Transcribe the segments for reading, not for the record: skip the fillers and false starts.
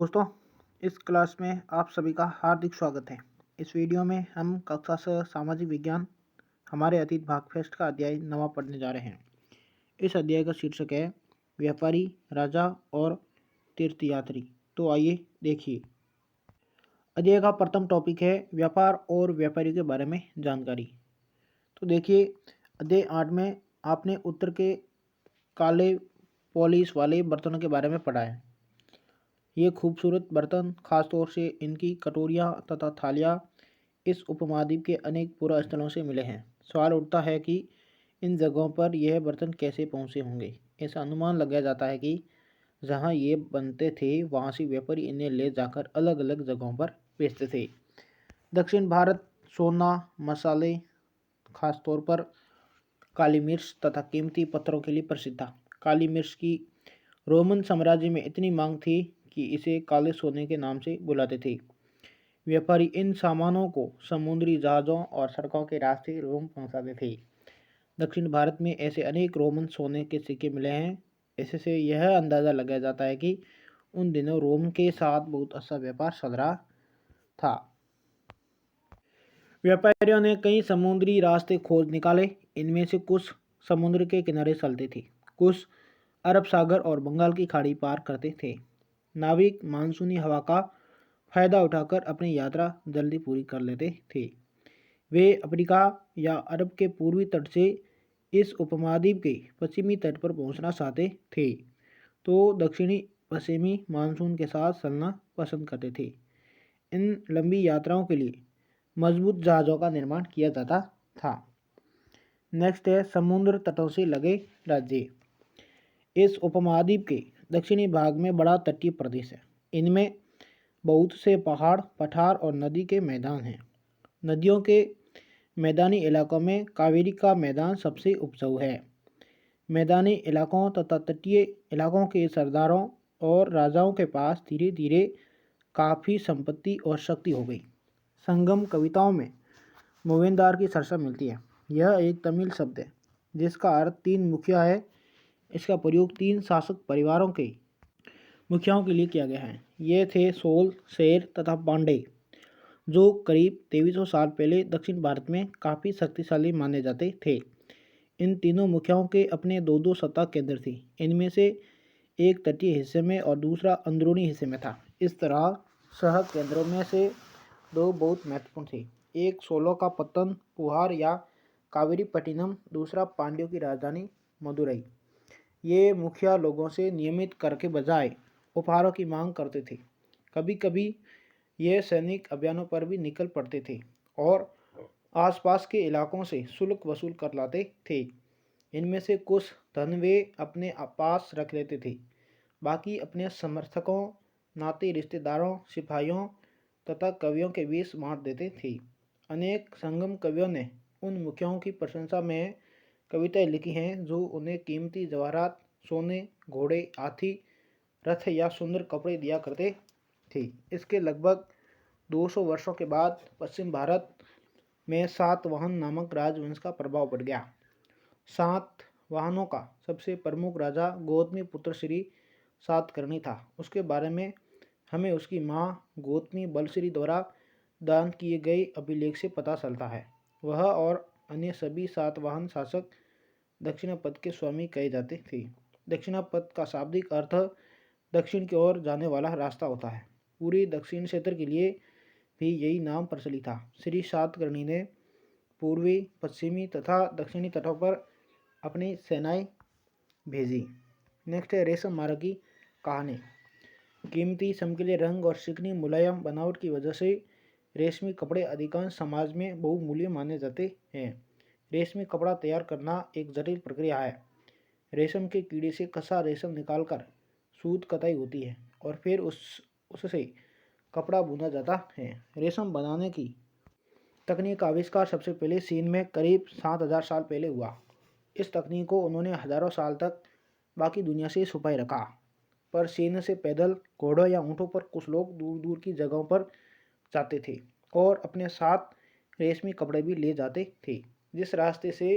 दोस्तों, इस क्लास में आप सभी का हार्दिक स्वागत है। इस वीडियो में हम कक्षा सामाजिक विज्ञान हमारे अतीत भाग फेस्ट का अध्याय 9वां पढ़ने जा रहे हैं। इस अध्याय का शीर्षक है व्यापारी, राजा और तीर्थयात्री। तो आइए देखिए। अध्याय का प्रथम टॉपिक है व्यापार और व्यापारी के बारे में जानकारी। तो देखिए, अध्याय 8 में आपने उत्तर के काले पॉलिश वाले बर्तनों के बारे में पढ़ा है। ये खूबसूरत बर्तन, खासतौर से इनकी कटोरियाँ तथा थालियाँ, इस उपमहाद्वीप के अनेक पुरा स्थलों से मिले हैं। सवाल उठता है कि इन जगहों पर यह बर्तन कैसे पहुँचे होंगे। ऐसा अनुमान लगाया जाता है कि जहाँ ये बनते थे वहाँ से व्यापारी इन्हें ले जाकर अलग अलग जगहों पर बेचते थे। दक्षिण भारत सोना, मसाले, खासतौर पर काली मिर्च तथा कीमती पत्थरों के लिए प्रसिद्ध था। काली मिर्च की रोमन साम्राज्य में इतनी मांग थी कि इसे काले सोने के नाम से बुलाते थे। व्यापारी इन सामानों को समुद्री जहाज़ों और सड़कों के रास्ते रोम पहुंचाते थे। दक्षिण भारत में ऐसे अनेक रोमन सोने के सिक्के मिले हैं। इससे यह अंदाज़ा लगाया जाता है कि उन दिनों रोम के साथ बहुत अच्छा व्यापार चल रहा था। व्यापारियों ने कई समुद्री रास्ते खोज निकाले। इनमें से कुछ समुद्र के किनारे चलते थे, कुछ अरब सागर और बंगाल की खाड़ी पार करते थे। नाविक मानसूनी हवा का फायदा उठाकर अपनी यात्रा जल्दी पूरी कर लेते थे। वे अफ्रीका या अरब के पूर्वी तट से इस उपमहाद्वीप के पश्चिमी तट पर पहुंचना चाहते थे, तो दक्षिणी पश्चिमी मानसून के साथ चलना पसंद करते थे। इन लंबी यात्राओं के लिए मजबूत जहाज़ों का निर्माण किया जाता था। नेक्स्ट है समुद्र तटों से लगे राज्य। इस उपमहाद्वीप के दक्षिणी भाग में बड़ा तटीय प्रदेश है। इनमें बहुत से पहाड़, पठार और नदी के मैदान हैं। नदियों के मैदानी इलाकों में कावेरी का मैदान सबसे उपजाऊ है। मैदानी इलाकों तथा तटीय इलाकों के सरदारों और राजाओं के पास धीरे धीरे काफ़ी संपत्ति और शक्ति हो गई। संगम कविताओं में मोवेंदार की चर्चा मिलती है। यह एक तमिल शब्द है जिसका अर्थ तीन मुखिया है। इसका प्रयोग तीन शासक परिवारों के मुखियाओं के लिए किया गया है। ये थे सोल, शेर तथा पांडे, जो करीब 2300 साल पहले दक्षिण भारत में काफ़ी शक्तिशाली माने जाते थे। इन तीनों मुखियाओं के अपने दो दो सत्ता केंद्र थे। इनमें से एक तटीय हिस्से में और दूसरा अंदरूनी हिस्से में था। इस तरह शहर केंद्रों में से दो बहुत महत्वपूर्ण थे। एक सोलो का पत्तन पुहार या कावेरीपट्टिनम, दूसरा पांड्यों की राजधानी मदुरई। ये मुखिया लोगों से नियमित कर के बजाय उपहारों की मांग करते थे। कभी कभी ये सैनिक अभियानों पर भी निकल पड़ते थे और आसपास के इलाकों से शुल्क वसूल कर लाते थे। इनमें से कुछ धन वे अपने पास रख लेते थे, बाकी अपने समर्थकों, नाते रिश्तेदारों, सिपाहियों तथा कवियों के बीच बांट देते थे। अनेक संगम कवियों ने उन मुखियाओं की प्रशंसा में कविताएं लिखी हैं जो उन्हें कीमती जवाहरात, सोने, घोड़े, हाथी, रथ या सुंदर कपड़े दिया करते थे। इसके लगभग 200 वर्षों के बाद पश्चिम भारत में सातवाहन नामक राजवंश का प्रभाव बढ़ गया। सातवाहनों का सबसे प्रमुख राजा गौतमी पुत्र श्री सातकर्णी था। उसके बारे में हमें उसकी माँ गौतमी बलश्री द्वारा दान किए गए अभिलेख से पता चलता है। वह और अन्य सभी सातवाहन शासक दक्षिणापथ के स्वामी कहे जाते थे। दक्षिणापथ का शाब्दिक अर्थ दक्षिण की ओर जाने वाला रास्ता होता है। पूरी दक्षिण क्षेत्र के लिए भी यही नाम प्रचलित था। श्री सातकर्णी ने पूर्वी, पश्चिमी तथा दक्षिणी तटों पर अपनी सेनाएं भेजी। नेक्स्ट है रेशम मार्ग की कहानी। कीमती चमकीले रंग और चिकनी मुलायम बनावट की वजह से रेशमी कपड़े अधिकांश समाज में बहुमूल्य माने जाते हैं। रेशमी कपड़ा तैयार करना एक जटिल प्रक्रिया है। रेशम के कीड़े से कसा रेशम निकालकर सूत कताई होती है और फिर उससे कपड़ा बुना जाता है। रेशम बनाने की तकनीक का आविष्कार सबसे पहले चीन में करीब 7000 साल पहले हुआ। इस तकनीक को उन्होंने हजारों साल तक बाकी दुनिया से छुपाए रखा, पर चीन से पैदल, घोड़ों या ऊँटों पर कुछ लोग दूर दूर की जगहों पर जाते थे और अपने साथ रेशमी कपड़े भी ले जाते थे। जिस रास्ते से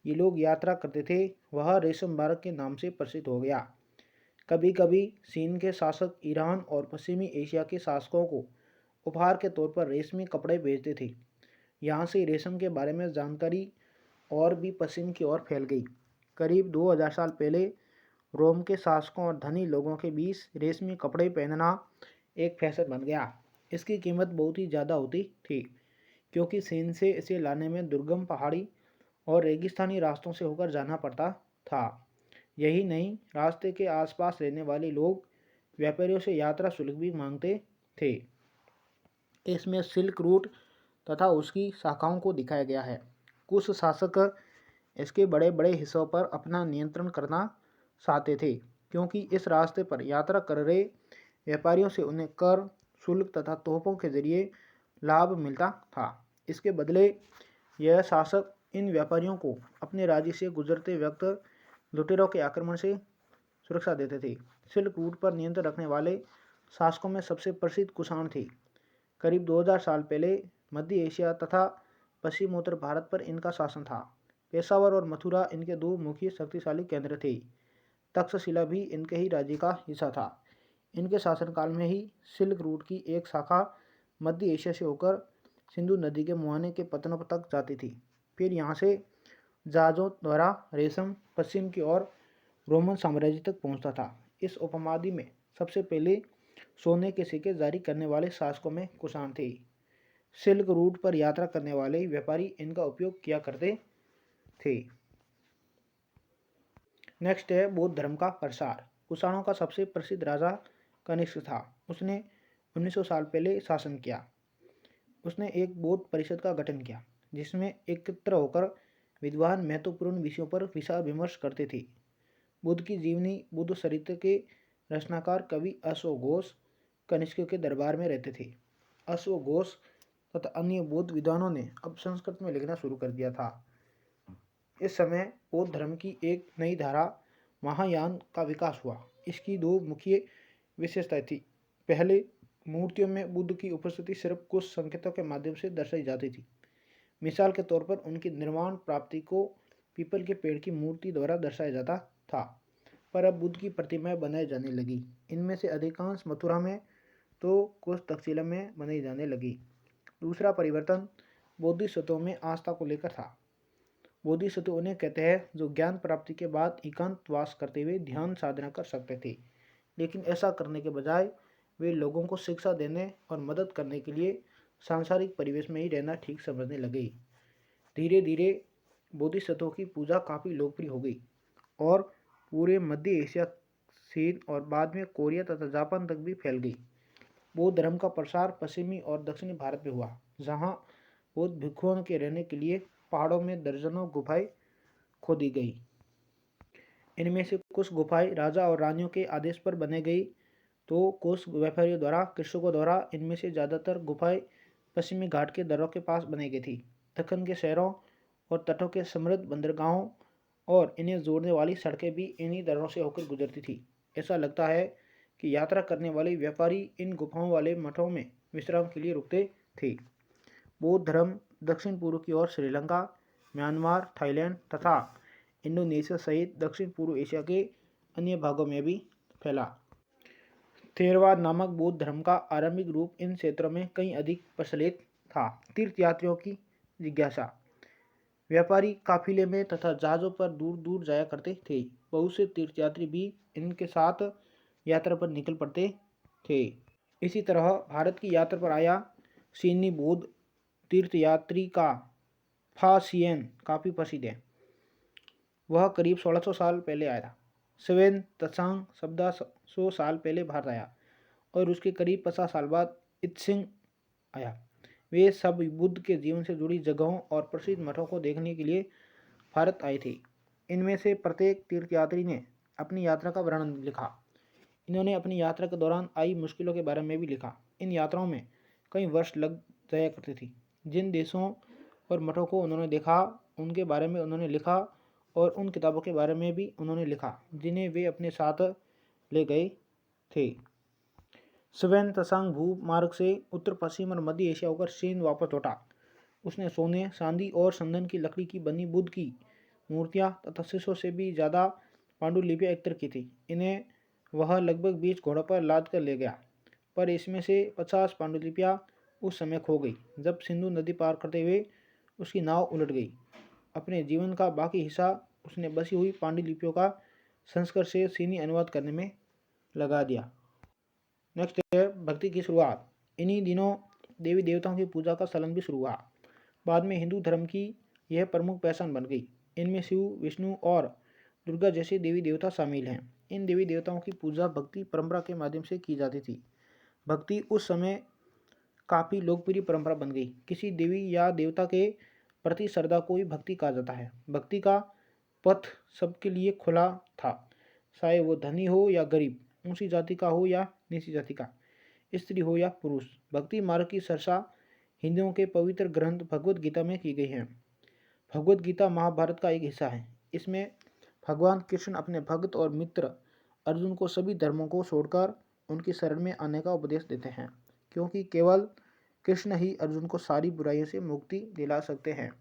ये लोग यात्रा करते थे वह रेशम मार्ग के नाम से प्रसिद्ध हो गया। कभी कभी चीन के शासक ईरान और पश्चिमी एशिया के शासकों को उपहार के तौर पर रेशमी कपड़े भेजते थे। यहाँ से रेशम के बारे में जानकारी और भी पश्चिम की ओर फैल गई। करीब 2000 साल पहले रोम के शासकों और धनी लोगों के बीच रेशमी कपड़े पहनना एक फैशन बन गया। इसकी कीमत बहुत ही ज़्यादा होती थी, क्योंकि चीन से इसे लाने में दुर्गम पहाड़ी और रेगिस्तानी रास्तों से होकर जाना पड़ता था। यही नहीं, रास्ते के आसपास रहने वाले लोग व्यापारियों से यात्रा शुल्क भी मांगते थे। इसमें सिल्क रूट तथा उसकी शाखाओं को दिखाया गया है। कुछ शासक इसके बड़े बड़े हिस्सों पर अपना नियंत्रण करना चाहते थे, क्योंकि इस रास्ते पर यात्रा कर रहे व्यापारियों से उन्हें कर, शुल्क तथा तोहफों के जरिए लाभ मिलता था। इसके बदले यह शासक इन व्यापारियों को अपने राज्य से गुजरते वक्त लुटेरों के आक्रमण से सुरक्षा देते थे। सिल्क रूट पर नियंत्रण रखने वाले शासकों में सबसे प्रसिद्ध कुषाण थे। करीब 2000 साल पहले मध्य एशिया तथा पश्चिमोत्तर भारत पर इनका शासन था। पेशावर और मथुरा इनके दो मुख्य शक्तिशाली केंद्र थे। तक्षशिला भी इनके ही राज्य का हिस्सा था। इनके शासनकाल में ही सिल्क रूट की एक शाखा मध्य एशिया से होकर सिंधु नदी के मुहाने के पतनों तक जाती थी। फिर यहाँ से जहाज़ों द्वारा रेशम पश्चिम की ओर रोमन साम्राज्य तक पहुँचता था। इस उपमहाद्वीप में सबसे पहले सोने के सिक्के जारी करने वाले शासकों में कुषाण थे। सिल्क रूट पर यात्रा करने वाले व्यापारी इनका उपयोग किया करते थे। नेक्स्ट है बौद्ध धर्म का प्रसार। कुषाणों का सबसे प्रसिद्ध राजा कनिष्क था। उसने 1900 साल पहले शासन किया। उसने एक बौद्ध परिषद का गठन किया, जिसमें एकत्र होकर विद्वान महत्वपूर्ण विषयों पर विचार विमर्श करते थे। बुद्ध की जीवनी, बुद्ध चरित्र के रचनाकार कवि अश्वघोष कनिष्क के दरबार में रहते थे। अश्वघोष तथा अन्य बौद्ध विद्वानों ने अब संस्कृत में लिखना शुरू कर दिया था। इस समय बौद्ध धर्म की एक नई धारा महायान का विकास हुआ। इसकी दो मुख्य विशेषताएं थी। पहले, मूर्तियों में बुद्ध की उपस्थिति सिर्फ कुछ संकेतों के माध्यम से दर्शाई जाती थी। मिसाल के तौर पर उनकी निर्वाण प्राप्ति को पीपल के पेड़ की मूर्ति द्वारा दर्शाया जाता था, पर अब बुद्ध की प्रतिमाएं बनाई जाने लगी। इनमें से अधिकांश मथुरा में तो कुछ तक्षशिला में बनाई जाने लगी। दूसरा परिवर्तन बोधिसत्वों में आस्था को लेकर था। बोधिसत्व उन्हें कहते हैं जो ज्ञान प्राप्ति के बाद एकांतवास करते हुए ध्यान साधना कर सकते थे, लेकिन ऐसा करने के बजाय वे लोगों को शिक्षा देने और मदद करने के लिए सांसारिक परिवेश में ही रहना ठीक समझने लगे। धीरे धीरे बोधिसत्वों की पूजा काफ़ी लोकप्रिय हो गई और पूरे मध्य एशिया, चीन और बाद में कोरिया तथा जापान तक भी फैल गई। बौद्ध धर्म का प्रसार पश्चिमी और दक्षिणी भारत में हुआ, जहाँ बौद्ध भिक्षुओं के रहने के लिए पहाड़ों में दर्जनों गुफाएं खोदी गई। इनमें से कुछ गुफाएं राजा और रानियों के आदेश पर बनाई गई, तो कुछ व्यापारियों द्वारा, कृषकों द्वारा। इनमें से ज़्यादातर गुफाएं पश्चिमी घाट के दर्रों के पास बनाई गई थी। दक्कन के शहरों और तटों के समृद्ध बंदरगाहों और इन्हें जोड़ने वाली सड़कें भी इन्हीं दर्रों से होकर गुजरती थी। ऐसा लगता है कि यात्रा करने वाले व्यापारी इन गुफाओं वाले मठों में विश्राम के लिए रुकते थे। बौद्ध धर्म दक्षिण पूर्व की ओर श्रीलंका, म्यांमार, थाईलैंड तथा इंडोनेशिया सहित दक्षिण पूर्व एशिया के अन्य भागों में भी फैला। थेरवाद नामक बौद्ध धर्म का आरंभिक रूप इन क्षेत्रों में कहीं अधिक प्रचलित था। तीर्थयात्रियों की जिज्ञासा। व्यापारी काफिले में तथा जहाज़ों पर दूर दूर जाया करते थे। बहुत से तीर्थयात्री भी इनके साथ यात्रा पर निकल पड़ते थे। इसी तरह भारत की यात्रा पर आया चीनी बौद्ध तीर्थयात्री का फा सियन काफ़ी प्रसिद्ध है। वह करीब 1600 साल पहले आया था। स्वेन त्सांग 1400 साल पहले भारत आया और उसके करीब 50 साल बाद इत्सिंग आया। वे सब बुद्ध के जीवन से जुड़ी जगहों और प्रसिद्ध मठों को देखने के लिए भारत आए थे। इनमें से प्रत्येक तीर्थयात्री ने अपनी यात्रा का वर्णन लिखा। इन्होंने अपनी यात्रा के दौरान आई मुश्किलों के बारे में भी लिखा। इन यात्राओं में कई वर्ष लग जाया करती थी। जिन देशों और मठों को उन्होंने देखा, उनके बारे में उन्होंने लिखा और उन किताबों के बारे में भी उन्होंने लिखा जिन्हें वे अपने साथ ले गए थे। स्वेन त्सांग भू मार्ग से उत्तर पश्चिम और मध्य एशिया होकर चीन वापस लौटा। उसने सोने, चांदी और संदन की लकड़ी की बनी बुद्ध की मूर्तियाँ तथा शीशों से भी ज़्यादा पांडुलिपियाँ एकत्र की थी। इन्हें वह लगभग 20 घोड़ों पर लाद कर ले गया, पर इसमें से 50 पांडुलिपियाँ उस समय खो गई जब सिंधु नदी पार करते हुए उसकी नाव उलट गई। अपने जीवन का बाकी हिस्सा उसने बसी हुई पांडुलिपियों का संस्कृत से चीनी अनुवाद करने में लगा दिया। नेक्स्ट है भक्ति की शुरुआत। इन्हीं दिनों देवी देवताओं की पूजा का चलन भी शुरू हुआ। बाद में हिंदू धर्म की यह प्रमुख पहचान बन गई। इनमें शिव, विष्णु और दुर्गा जैसे देवी देवता शामिल हैं। इन देवी देवताओं की पूजा भक्ति परंपरा के माध्यम से की जाती थी। भक्ति उस समय काफ़ी लोकप्रिय परंपरा बन गई। किसी देवी या देवता के प्रति श्रद्धा को ही भक्ति कहा जाता है। भक्ति का पथ सबके लिए खुला था, चाहे वो धनी हो या गरीब, ऊंची जाति का हो या नीची जाति का, स्त्री हो या पुरुष। भक्ति मार्ग की चर्चा हिंदुओं के पवित्र ग्रंथ भगवद गीता में की गई है। भगवद गीता महाभारत का एक हिस्सा है। इसमें भगवान कृष्ण अपने भक्त और मित्र अर्जुन को सभी धर्मों को छोड़कर उनकी शरण में आने का उपदेश देते हैं, क्योंकि केवल कृष्ण ही अर्जुन को सारी बुराइयों से मुक्ति दिला सकते हैं।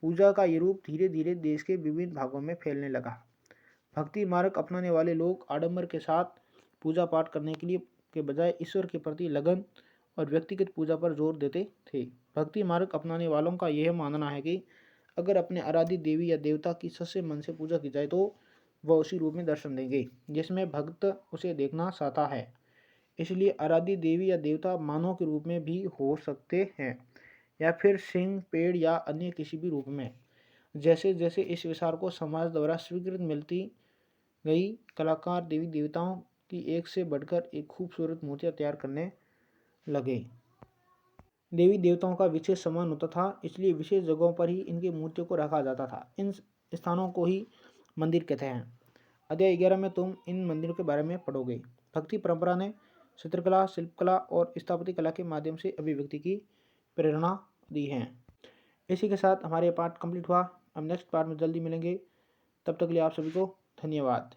पूजा का ये रूप धीरे धीरे देश के विभिन्न भागों में फैलने लगा। भक्ति मार्ग अपनाने वाले लोग आडंबर के साथ पूजा पाठ करने के बजाय ईश्वर के प्रति लगन और व्यक्तिगत पूजा पर जोर देते थे। भक्ति मार्ग अपनाने वालों का यह मानना है कि अगर अपने आराध्य देवी या देवता की सच्चे मन से पूजा की जाए तो वह उसी रूप में दर्शन देंगे जिसमें भक्त उसे देखना चाहता है। इसलिए आराध्य देवी या देवता मानव के रूप में भी हो सकते हैं या फिर सिंह, पेड़ या अन्य किसी भी रूप में। जैसे जैसे इस विचार को समाज द्वारा स्वीकृति मिलती गई, कलाकार देवी देवताओं की एक से बढ़कर एक खूबसूरत मूर्तियाँ तैयार करने लगे। देवी देवताओं का विशेष सम्मान होता था, इसलिए विशेष जगहों पर ही इनकी मूर्तियों को रखा जाता था। इन स्थानों को ही मंदिर कहते हैं। अध्याय 11 में तुम इन मंदिरों के बारे में पढ़ोगे। भक्ति परंपरा ने चित्रकला, शिल्पकला और स्थापत्य कला के माध्यम से अभिव्यक्ति की प्रेरणा दी है। इसी के साथ हमारे पार्ट कंप्लीट हुआ। हम नेक्स्ट पार्ट में जल्दी मिलेंगे। तब तक के लिए आप सभी को धन्यवाद।